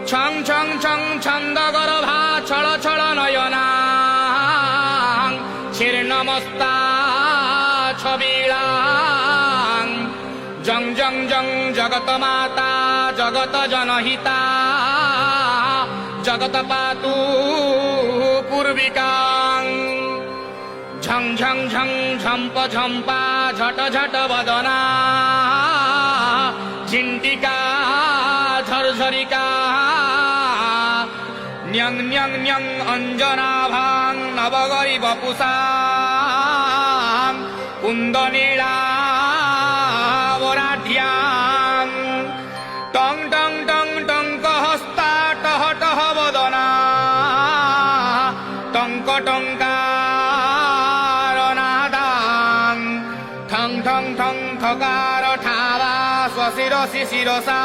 ছং ছং ছং ছন্দ গর্ভা ছল ছল নয়না ছির্ণমস্তা ছবিলা জং জং জং জগত মাতা জগত জনহিতা জগত পাতু পূর্বিকাং ঝং ঝং ঝং ঝম্প ঝম্পা ঝট ঝট বদনা ঝিন্টিকা ঝরঝরিকা ন্যং ন্যং ন্যং অঞ্জনাভাং নবগরি বপুষা কুন্দনীলা বরাঢ্যাং টং টং টং টঙ্ক হস্তা টহ টহ বদনা টঙ্ক টঙ্কারনাদাং ঠং ঠং ঠং ঠকার ঠাবা স্বশিরসি শিরসা